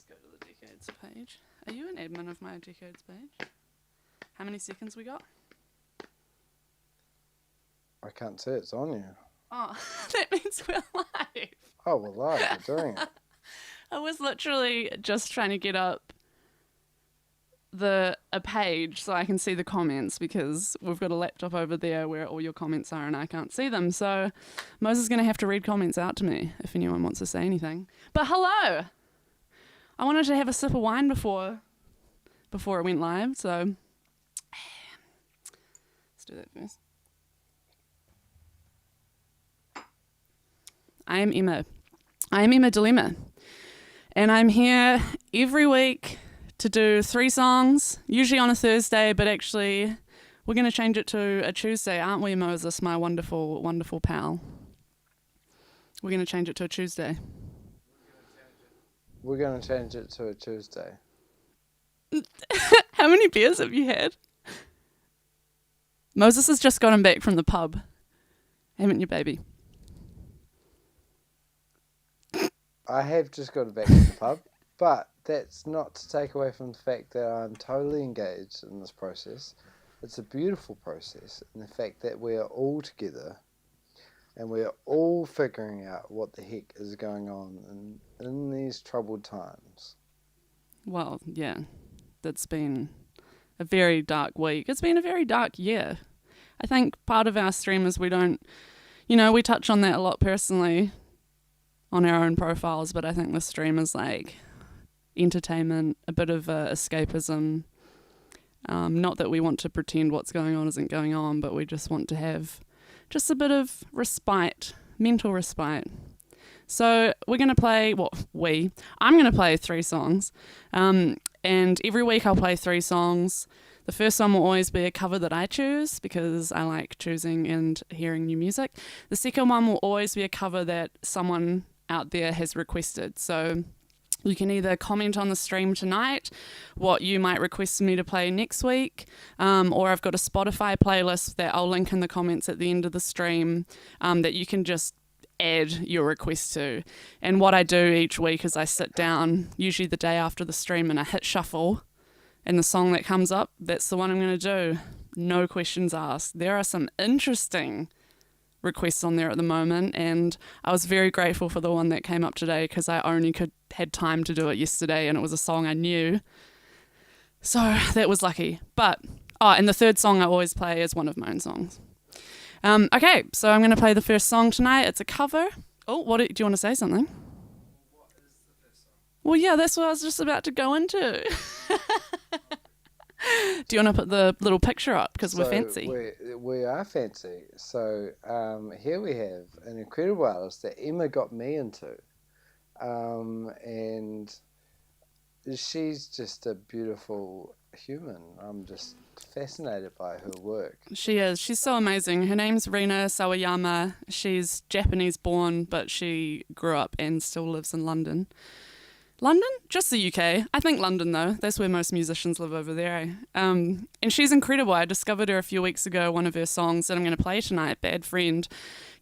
Let's go to the Decades page. Are you an admin of my Decades page? How many seconds we got? I can't see it's on you. Oh, that means we're live. Oh, we're live. We're doing it. I was literally just trying to get up a page so I can see the comments, because we've got a laptop over there where all your comments are and I can't see them. So Moses is going to have to read comments out to me if anyone wants to say anything. But hello! I wanted to have a sip of wine before it went live, so let's do that first. I am Emma Dilemma, and I'm here every week to do 3 songs, usually on a Thursday, but actually we're going to change it to a Tuesday, aren't we, Moses, my wonderful, wonderful pal? We're going to change it to a Tuesday. We're going to change it to a Tuesday. How many beers have you had? Moses has just gotten back from the pub, haven't you, baby? I have just got back to the pub, but that's not to take away from the fact that I'm totally engaged in this process. It's a beautiful process, and the fact that we are all together and we are all figuring out what the heck is going on in these troubled times. Well, yeah, that's been a very dark week. It's been a very dark year. I think part of our stream is we touch on that a lot personally on our own profiles, but I think the stream is like entertainment, a bit of escapism. Not that we want to pretend what's going on isn't going on, but we just want to have just a bit of respite, mental respite. So we're going to play, I'm going to play 3 songs, and every week I'll play 3 songs. The first one will always be a cover that I choose because I like choosing and hearing new music. The second one will always be a cover that someone out there has requested. So you can either comment on the stream tonight what you might request me to play next week, or I've got a Spotify playlist that I'll link in the comments at the end of the stream that you can just add your request to. And what I do each week is I sit down, usually the day after the stream, and I hit shuffle, and the song that comes up, that's the one I'm going to do. No questions asked. There are some interesting requests on there at the moment, and I was very grateful for the one that came up today because I only had time to do it yesterday, and it was a song I knew, so that was lucky. And the third song I always play is one of my own songs. Okay, so I'm going to play the first song tonight. It's a cover. Oh, do you want to say something? What is the first song? Well, yeah, that's what I was just about to go into. Do you want to put the little picture up because we're fancy? We are fancy. So here we have an incredible artist that Emma got me into. And she's just a beautiful human. I'm just fascinated by her work. She is. She's so amazing. Her name's Rina Sawayama. She's Japanese born, but she grew up and still lives in London. London? Just the UK. I think London, though. That's where most musicians live over there. And she's incredible. I discovered her a few weeks ago. One of her songs that I'm going to play tonight, Bad Friend,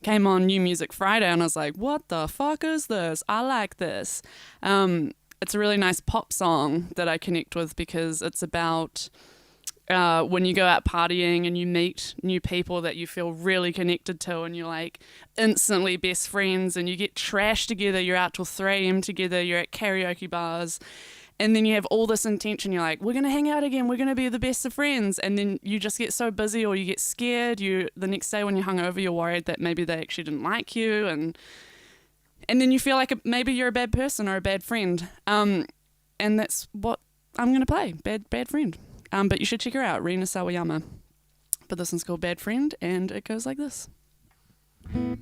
came on New Music Friday, and I was like, what the fuck is this? I like this. It's a really nice pop song that I connect with because it's about when you go out partying and you meet new people that you feel really connected to, and you're like instantly best friends, and you get trashed together, you're out till 3 a.m. together, you're at karaoke bars, and then you have all this intention, you're like, we're going to hang out again, we're going to be the best of friends, and then you just get so busy or you get scared, the next day when you're hungover you're worried that maybe they actually didn't like you, and then you feel like maybe you're a bad person or a bad friend, and that's what I'm going to play, Bad Friend. But you should check her out, Rina Sawayama. But this one's called Bad Friend, and it goes like this. You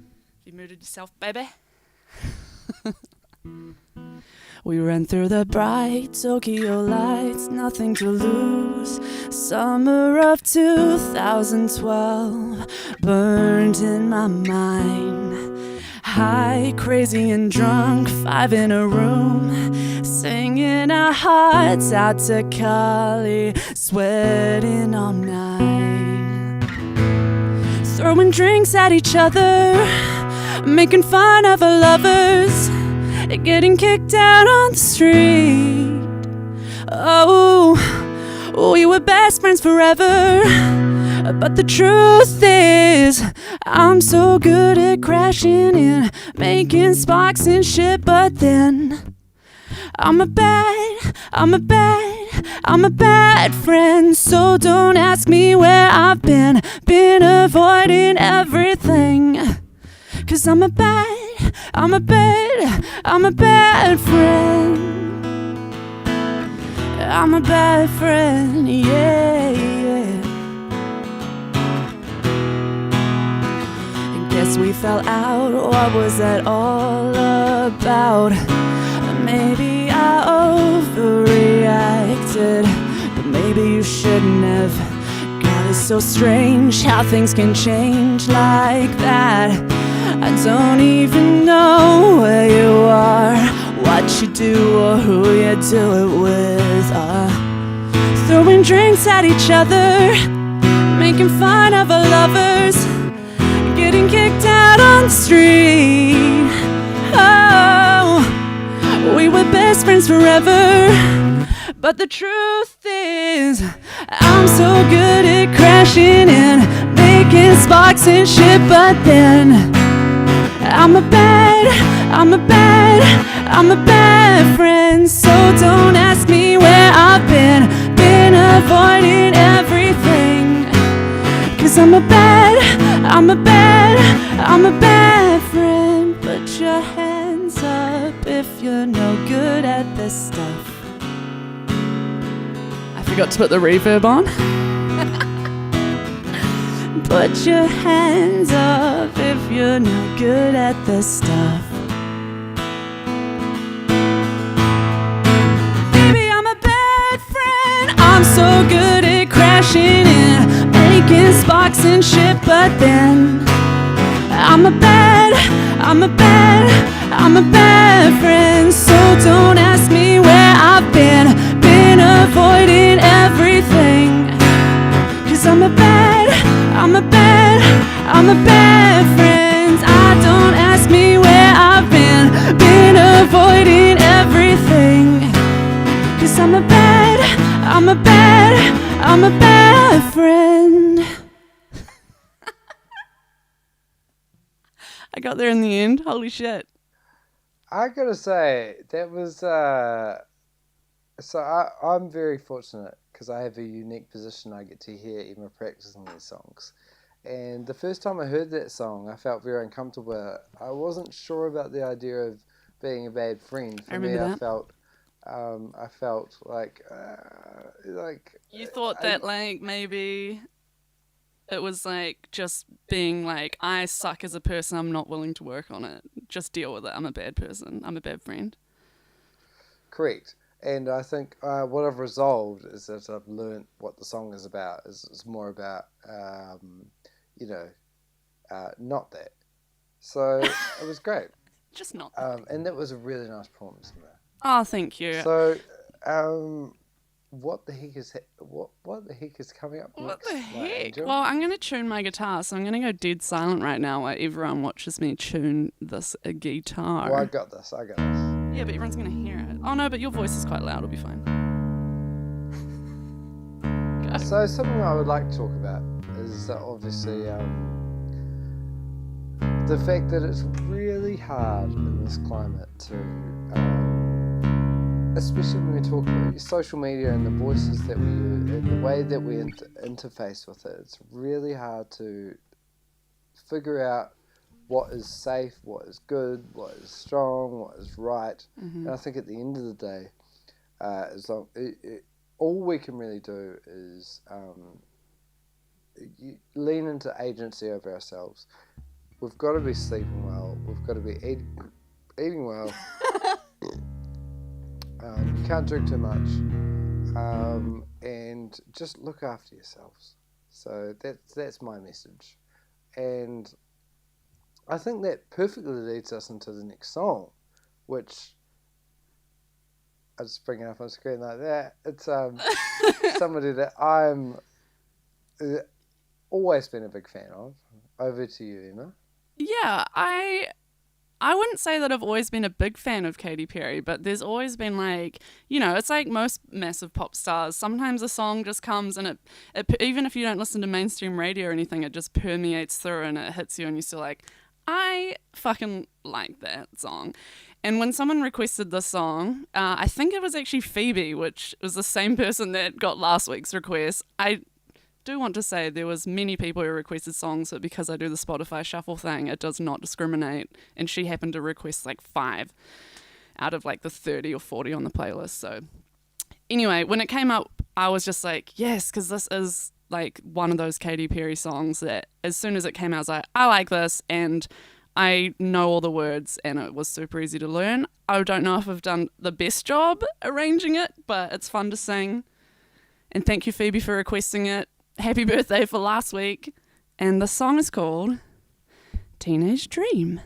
muted yourself, baby. We ran through the bright Tokyo lights, nothing to lose. Summer of 2012 burned in my mind. High, crazy and drunk, 5 in a room, singing our hearts out to Kali, sweating all night, throwing drinks at each other, making fun of our lovers, getting kicked out on the street. Oh, we were best friends forever, but the truth is I'm so good at crashing in, making sparks and shit, but then I'm a bad friend. So don't ask me where I've been avoiding everything. 'Cause I'm a bad friend. I'm a bad friend, yeah. I guess we fell out, what was that all about? Maybe I overreacted, but maybe you shouldn't have. God, it's so strange how things can change like that. I don't even know where you are, what you do or who you do it with. Throwing drinks at each other, making fun of our lovers, getting kicked out on the street. Oh, we were best friends forever, but the truth is I'm so good at crashing in, making sparks and shit, but then I'm a bad friend. So don't ask me where I've been avoiding everything. 'Cause I'm a bad friend. Put your hands up if you're no good at this stuff. I forgot to put the reverb on. Put your hands up if you're no good at this stuff. Baby, I'm a bad friend. I'm so good at crashing in, making sparks and shit, but then I'm a bad friend. So don't ask me where I've been avoiding everything. 'Cause I'm a bad friend. I don't ask me where I've been avoiding everything. 'Cause I'm a bad friend. I got there in the end. Holy shit. I gotta say, that was I'm very fortunate because I have a unique position. I get to hear Emma practicing these songs, and the first time I heard that song I felt very uncomfortable. I wasn't sure about the idea of being a bad friend. For me, I felt like you thought that like maybe it was like just being like, I suck as a person, I'm not willing to work on it. Just deal with it. I'm a bad person. I'm a bad friend. Correct. And I think what I've resolved is that I've learned what the song is about. It's more about, not that. So it was great. Just not. And that was a really nice performance. Oh, thank you. So, what the heck is coming up next? What the heck? Well, I'm going to tune my guitar, so I'm going to go dead silent right now while everyone watches me tune this guitar. Well, I got this. Yeah, but everyone's going to hear it. Oh, no, but your voice is quite loud. It'll be fine. So something I would like to talk about is obviously the fact that it's really hard in this climate to... especially when we talk about social media and the voices that we use and the way that we interface with it, it's really hard to figure out what is safe, what is good, what is strong, what is right. Mm-hmm. And I think at the end of the day, all we can really do is lean into agency over ourselves. We've got to be sleeping well. We've got to be eating well. You can't drink too much, and just look after yourselves. So that's my message, and I think that perfectly leads us into the next song, which I'll just bring it up on screen like that. It's somebody that I'm always been a big fan of. Over to you, Emma. Yeah, I I wouldn't say that I've always been a big fan of Katy Perry, but there's always been like, you know, it's like most massive pop stars. Sometimes a song just comes and it even if you don't listen to mainstream radio or anything, it just permeates through and it hits you and you're still like, I fucking like that song. And when someone requested this song, I think it was actually Phoebe, which was the same person that got last week's request. I do want to say there was many people who requested songs, but because I do the Spotify shuffle thing, it does not discriminate. And she happened to request like 5 out of like the 30 or 40 on the playlist. So anyway, when it came up, I was just like, yes, because this is like one of those Katy Perry songs that as soon as it came out, I was like, I like this, and I know all the words, and it was super easy to learn. I don't know if I've done the best job arranging it, but it's fun to sing. And thank you, Phoebe, for requesting it. Happy birthday for last week. And the song is called Teenage Dream.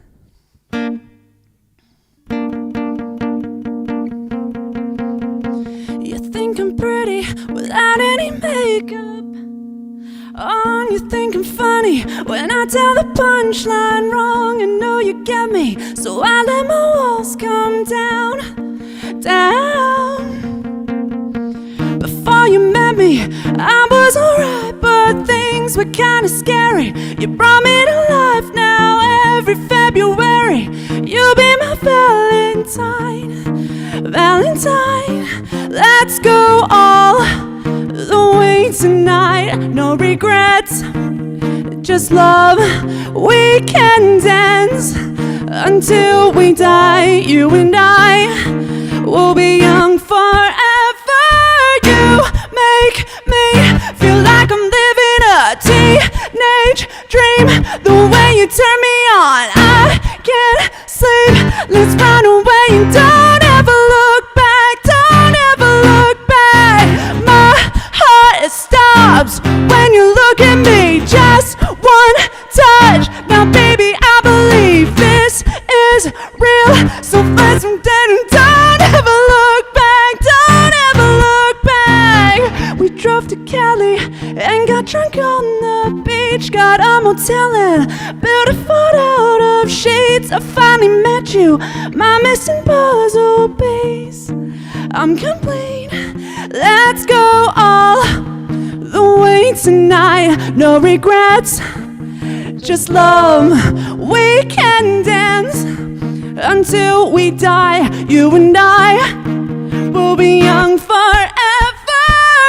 You think I'm pretty without any makeup on. You think I'm funny when I tell the punchline wrong. I know you get me, so I let my walls come down, down. Before you met me, I was alright, but things were kinda scary. You brought me to life now every February. You'll be my Valentine, Valentine. Let's go all the way tonight. No regrets, just love. We can dance until we die. You and I will be young forever. You make me feel like I'm living a teenage dream. The way you turn me on, I can't sleep. Let's run away and don't ever look back. Don't ever look back. My heart stops when you look at me. Just one touch. Now baby, I believe this is real. So let's don't ever look back. Don't ever look back. We drove to Cali and got drunk on the beach. Got a motel and built a fort out of sheets. I finally met you, my missing puzzle piece. I'm complete. Let's go all the way tonight. No regrets, just love. We can dance until we die. You and I will be young forever.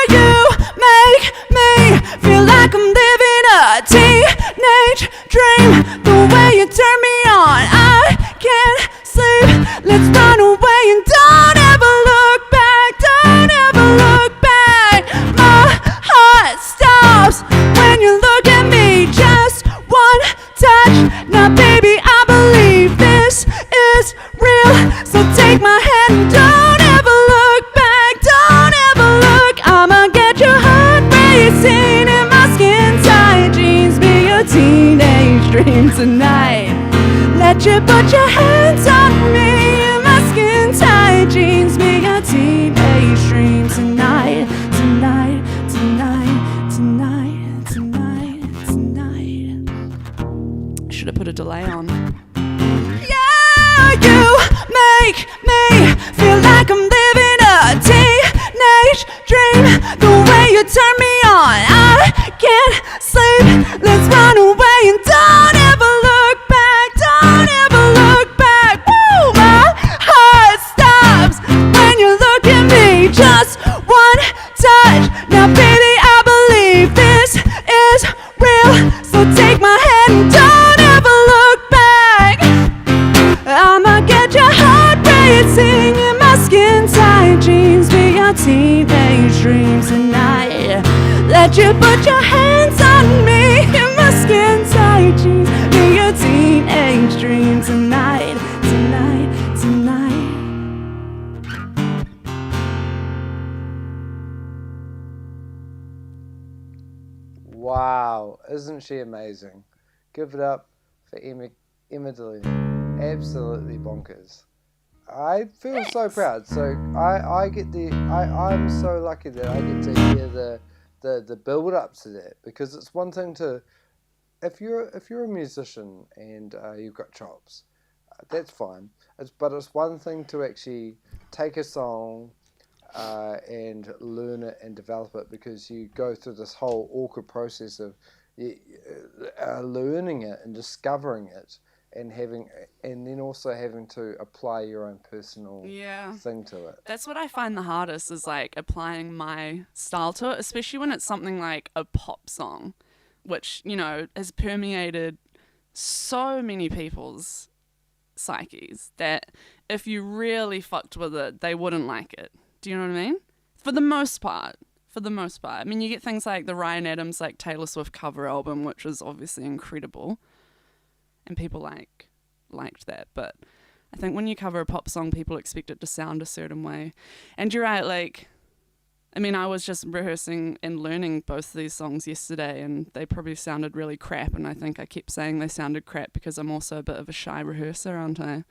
You make me feel like I'm living a teenage dream. The way you turn me on, I can't sleep. Let's run away and don't ever look back. Don't ever look back. My heart stops when you look at me. Just one touch. Now baby, I believe this is real. So take my hand, don't ever look back. Don't ever look. I'ma get your heart racing in my skin tight jeans. Be a teenage dream tonight. Let you put your hands on me in my skin tight jeans. Be a teenage dream tonight. Tonight, tonight, tonight, tonight, tonight. Should have put a delay on. Yeah, you make me feel like I'm living a teenage dream. The way you turn me on, I can't sleep. Let's run away and don't ever look back. Don't ever look back. Woo! My heart stops when you look at me. Just one touch. Now baby, I believe this is real. So take my hand, don't ever look back. I'ma get your heart racing in my skin tight jeans. Be your teenage dreams tonight. Let you put your hands on me in my skin tight jeans. Be your teenage dream tonight. Tonight, tonight. Wow, isn't she amazing? Give it up for Emma Delaney. Absolutely bonkers. I feel so proud. So I'm so lucky that I get to hear the build up to that, because it's one thing to, if you're a musician and you've got chops, That's fine. But it's one thing to actually take a song and learn it and develop it, because you go through this whole awkward process of learning it and discovering it, and then also having to apply your own personal thing to it. That's what I find the hardest, is like applying my style to it, especially when it's something like a pop song, which, you know, has permeated so many people's psyches that if you really fucked with it, they wouldn't like it. Do you know what I mean? For the most part. I mean, you get things like the Ryan Adams, like Taylor Swift cover album, which is obviously incredible, and people liked that. But I think when you cover a pop song, people expect it to sound a certain way. And you're right, like, I mean, I was just rehearsing and learning both of these songs yesterday, and they probably sounded really crap, and I think I kept saying they sounded crap because I'm also a bit of a shy rehearser, aren't I?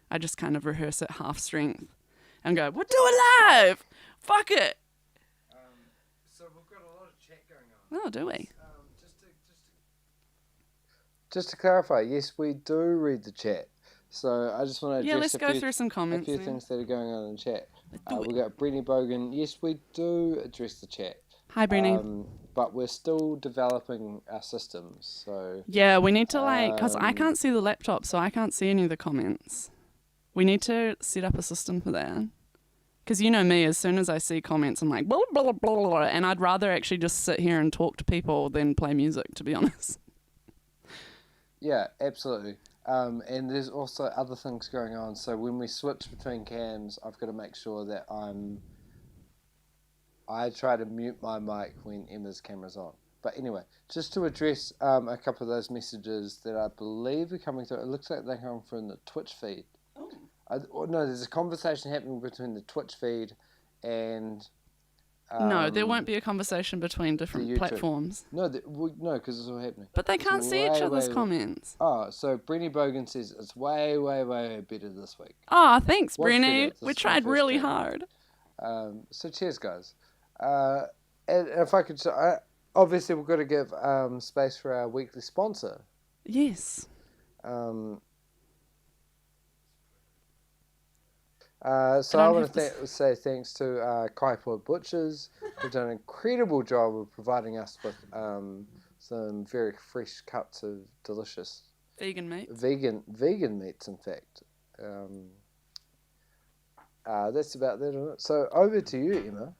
I just kind of rehearse at half strength and go, we'll do it live! Fuck it! So we've got a lot of chat going on. Oh, do we? Just to clarify, yes, we do read the chat. So I just want to address let's go through some comments. A few things that are going on in the chat. We've got Brenny Bogan. Yes, we do address the chat. Hi, Brenny. But we're still developing our systems. So yeah, we need to because I can't see the laptop, so I can't see any of the comments. We need to set up a system for that. Because you know me, as soon as I see comments, I'm like, blah, blah, blah, blah, blah, and I'd rather actually just sit here and talk to people than play music, to be honest. Yeah, absolutely. And there's also other things going on. So when we switch between cams, I've got to make sure that I try to mute my mic when Emma's camera's on. But anyway, just to address a couple of those messages that I believe are coming through. It looks like they're coming from the Twitch feed. No, there's a conversation happening between the Twitch feed and... no, there won't be a conversation between different platforms. No, because it's all happening. But they can't see each other's comments. Oh, so Brenny Bogan says it's way, way, way better this week. Oh, thanks, Brenny. We tried really hard. So cheers, guys. And if I could... obviously, we've got to give space for our weekly sponsor. Yes. So I want to say thanks to Kaipoi Butchers, who've done an incredible job of providing us with some very fresh cuts of delicious vegan meat. Vegan meats, in fact. That's about that on it. So over to you, Emma.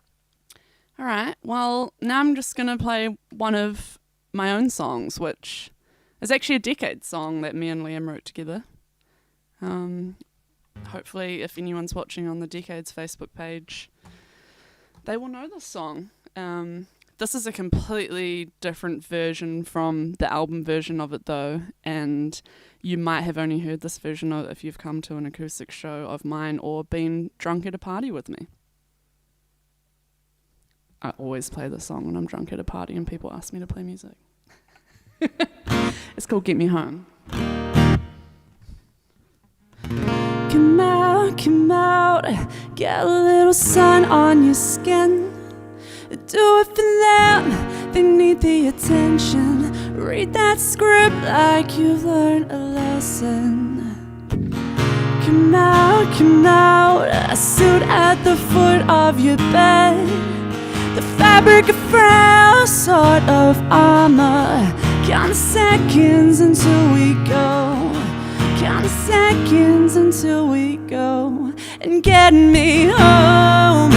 All right. Well, now I'm just going to play one of my own songs, which is actually a Decade song that me and Liam wrote together. Hopefully, if anyone's watching on the Decades Facebook page, they will know this song. This is a completely different version from the album version of it, though, and you might have only heard this version of if you've come to an acoustic show of mine or been drunk at a party with me. I always play this song when I'm drunk at a party and people ask me to play music. It's called Get Me Home. Come out, get a little sun on your skin. Do it for them, they need the attention. Read that script like you've learned a lesson. Come out, a suit at the foot of your bed. The fabric of frail sort of armor. Count the seconds until we go. Count the seconds until we go. And get me home.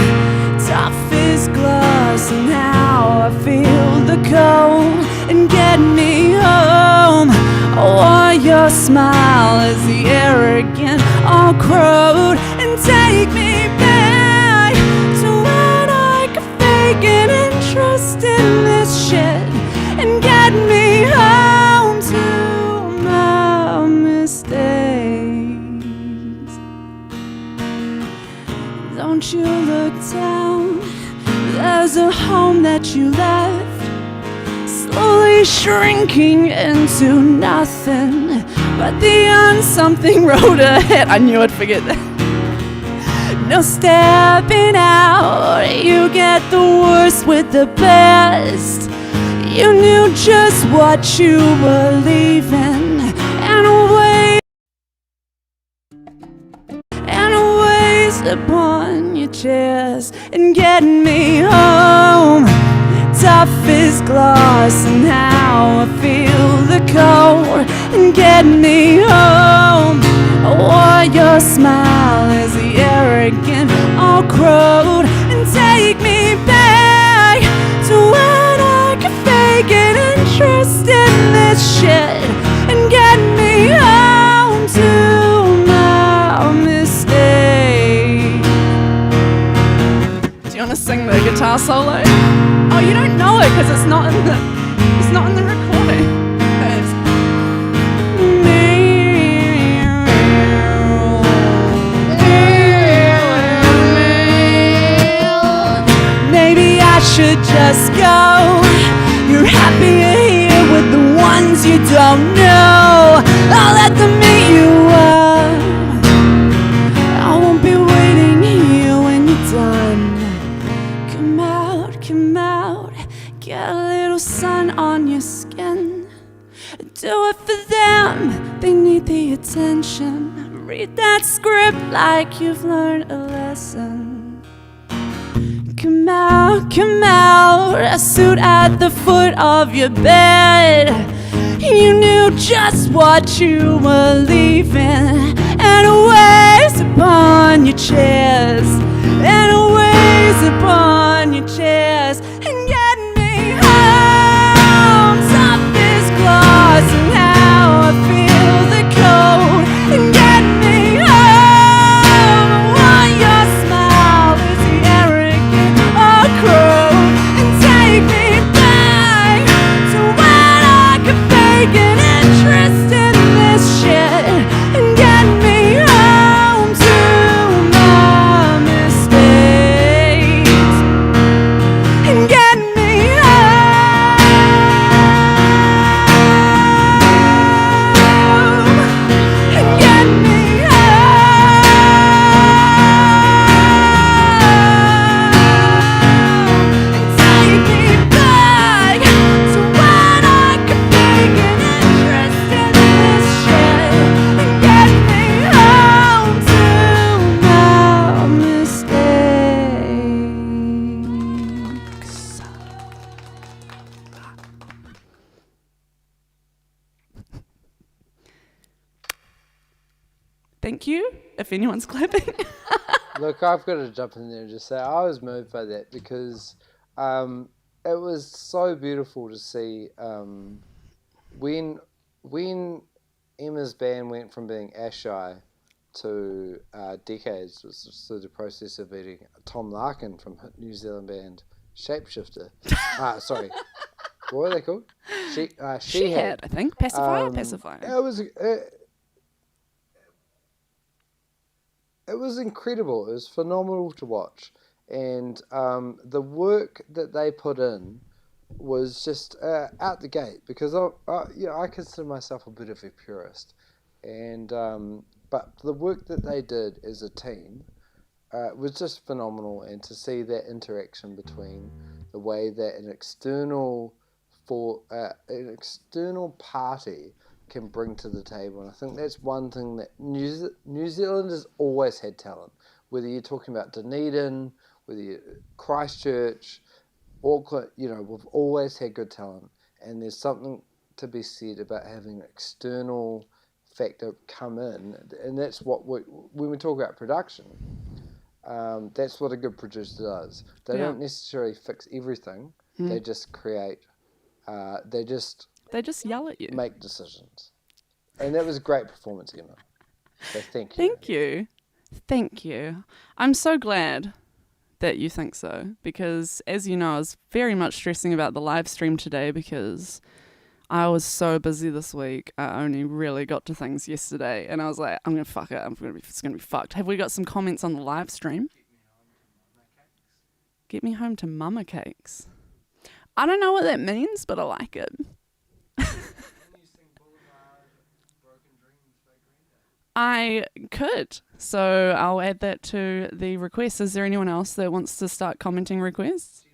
Tough as glass and how I feel the cold. And get me home. I want your smile as the arrogant all crowed. And take me back to when I could fake an interest in this shit. And get me home to my mistakes. Don't you look down, there's a home that you left, slowly shrinking into nothing but the unsomething road ahead. I knew I'd forget that. No stepping out, you get the worst with the best. You knew just what you believe in, and away upon your chest and get me home. Tough as glass and how I feel the cold and get me home. Oh, your smile is the arrogant all crowed and take me back to when I could fake an interest in this shit and get me home to my mistake. Do you want to sing the guitar solo? Oh, you don't know it because it's not in the recording. Maybe I should just go. You're happier here with the ones you don't know. I'll let them meet you up. I won't be waiting here when you're done. Come out, get a little sun on your skin. Do it for them, they need the attention. Read that script like you've learned a lesson. Come out, a suit at the foot of your bed. You knew just what you were leaving, and a ways upon your chest, and a ways upon your chest, and get me home. Tough as glass and how I feel the cold, and get me home. I want your smile is the arrogant or crow, and take me back to when I could fake an interest in this shit and get me home to my mistakes and get me home and get me home and take me back to when I could fake an interest in this shit and get me home to my mistakes. Thank you, if anyone's clapping. Look, I've got to jump in there and just say I was moved by that because it was so beautiful to see when Emma's band went from being Asheye to Decades, was through the process of beating Tom Larkin from New Zealand band Shapeshifter. Sorry, what were they called? She had, I think. Pacifier? Pacifier. It was incredible. It was phenomenal to watch, and the work that they put in was just out the gate. Because I consider myself a bit of a purist, and but the work that they did as a team was just phenomenal. And to see that interaction between the way that an external party can bring to the table. And I think that's one thing that New Zealand has always had talent. Whether you're talking about Dunedin, whether you Christchurch, Auckland, we've always had good talent. And there's something to be said about having an external factor come in. And that's what when we talk about production, that's what a good producer does. They don't necessarily fix everything. They just create. They just yell at you. Make decisions. And that was a great performance, Emma. So thank you. Thank you. I'm so glad that you think so, because as you know, I was very much stressing about the live stream today because I was so busy this week. I only really got to things yesterday, and I was like, I'm going to fuck it. It's going to be fucked. Have we got some comments on the live stream? Get me home to mama cakes. I don't know what that means, but I like it. I could. So I'll add that to the request. Is there anyone else that wants to start commenting requests?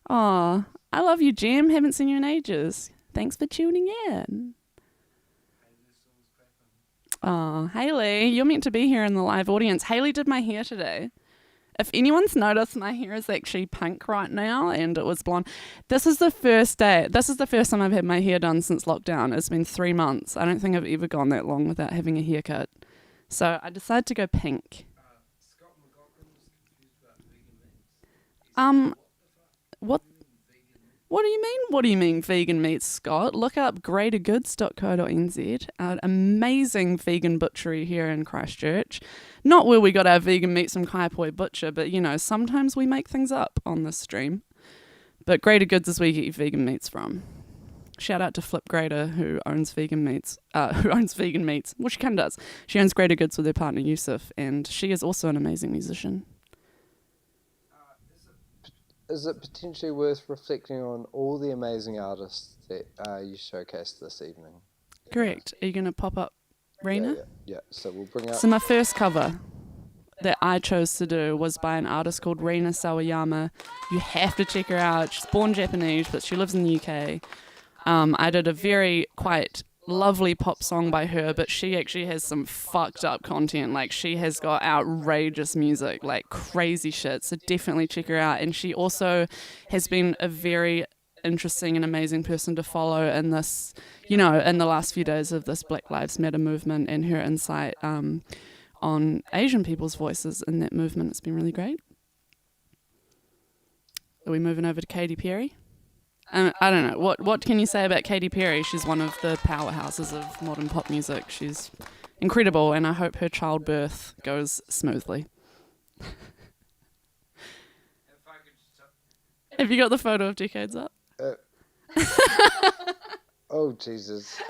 Oh, I love you, Jim. Haven't seen you in ages. Thanks for tuning in. Oh, Hayley, you're meant to be here in the live audience. Hayley did my hair today. If anyone's noticed, my hair is actually pink right now and it was blonde. This is the first time I've had my hair done since lockdown. It's been 3 months. I don't think I've ever gone that long without having a haircut. So I decided to go pink. What What do you mean? What do you mean vegan meats, Scott? Look up greatergoods.co.nz, an amazing vegan butchery here in Christchurch. Not where we got our vegan meats from Kaipoi Butcher, but sometimes we make things up on this stream. But Greater Goods is where you get your vegan meats from. Shout out to Flip Grater, who owns vegan meats. Well, she kind of does. She owns Greater Goods with her partner Yusuf, and she is also an amazing musician. Is it potentially worth reflecting on all the amazing artists that you showcased this evening? Correct. Are you going to pop up Rina? Yeah. So we'll bring up... So my first cover that I chose to do was by an artist called Rina Sawayama. You have to check her out. She's born Japanese, but she lives in the UK. I did a very quite lovely pop song by her, but she actually has some fucked up content. Like, she has got outrageous music, like crazy shit, so definitely check her out. And she also has been a very interesting and amazing person to follow in this, in the last few days of this Black Lives Matter movement, and her insight on Asian people's voices in that movement. It's been really great. Are we moving over to Katy Perry? I don't know. What can you say about Katy Perry? She's one of the powerhouses of modern pop music. She's incredible, and I hope her childbirth goes smoothly. Have you got the photo of Decades up? Oh, Jesus.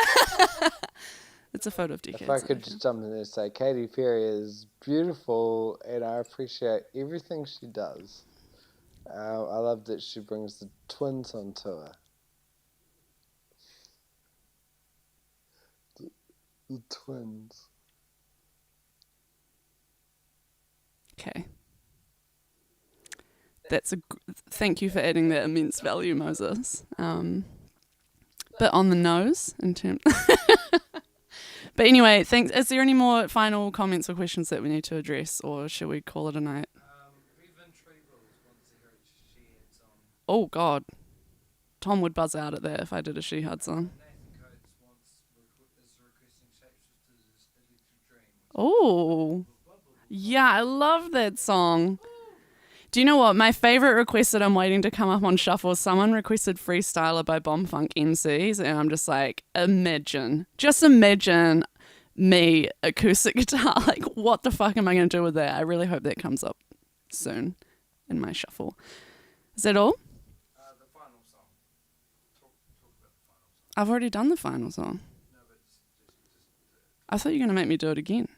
It's a photo of Decades. If I could just jump in there and say, Katy Perry is beautiful, and I appreciate everything she does. I love that she brings the twins on tour. The twins. Okay. Thank you for adding that immense value, Moses. But on the nose in terms. But anyway, thanks. Is there any more final comments or questions that we need to address, or should we call it a night? Oh, God. Tom would buzz out at that if I did a She Hard song. Oh. Yeah, I love that song. Do you know what? My favourite request that I'm waiting to come up on Shuffle is someone requested Freestyler by Bomb Funk MCs, and I'm just like, imagine me acoustic guitar. Like, what the fuck am I going to do with that? I really hope that comes up soon in my Shuffle. Is that all? I've already done the final song. I thought you were going to make me do it again.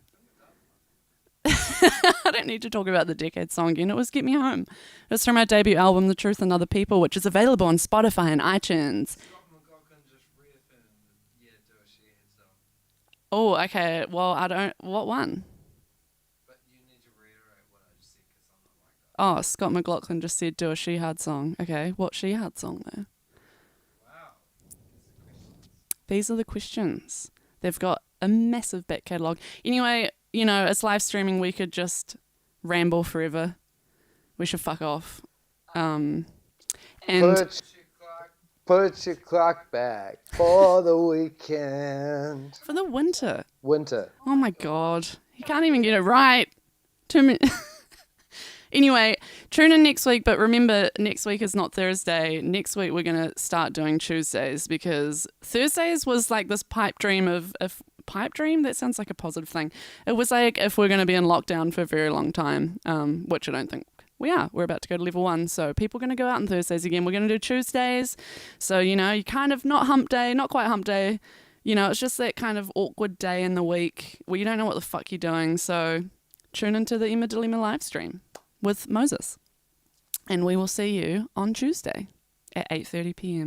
I don't need to talk about the Decade song again. It was Get Me Home. It was from my debut album, The Truth and Other People, which is available on Spotify and iTunes. Oh, okay. Well, what one? But you need to reiterate what I just said, because I'm not like that. Oh, Scott McLaughlin just said do a She Hard song. Okay, what She Hard song though? These are the questions. They've got a massive back catalogue. Anyway, it's live streaming. We could just ramble forever. We should fuck off. And put your clock back for the weekend. For the winter. Winter. Oh my God. You can't even get it right. 2 minutes. Anyway, tune in next week, but remember, next week is not Thursday. Next week we're going to start doing Tuesdays, because Thursdays was like this pipe dream of pipe dream? That sounds like a positive thing. It was like if we're going to be in lockdown for a very long time, which I don't think we are. We're about to go to level 1, so people are going to go out on Thursdays again. We're going to do Tuesdays, so, you kind of not hump day, not quite hump day. It's just that kind of awkward day in the week where you don't know what the fuck you're doing, so tune into the Emma Delima live stream with Moses. And we will see you on Tuesday at 8:30 p.m.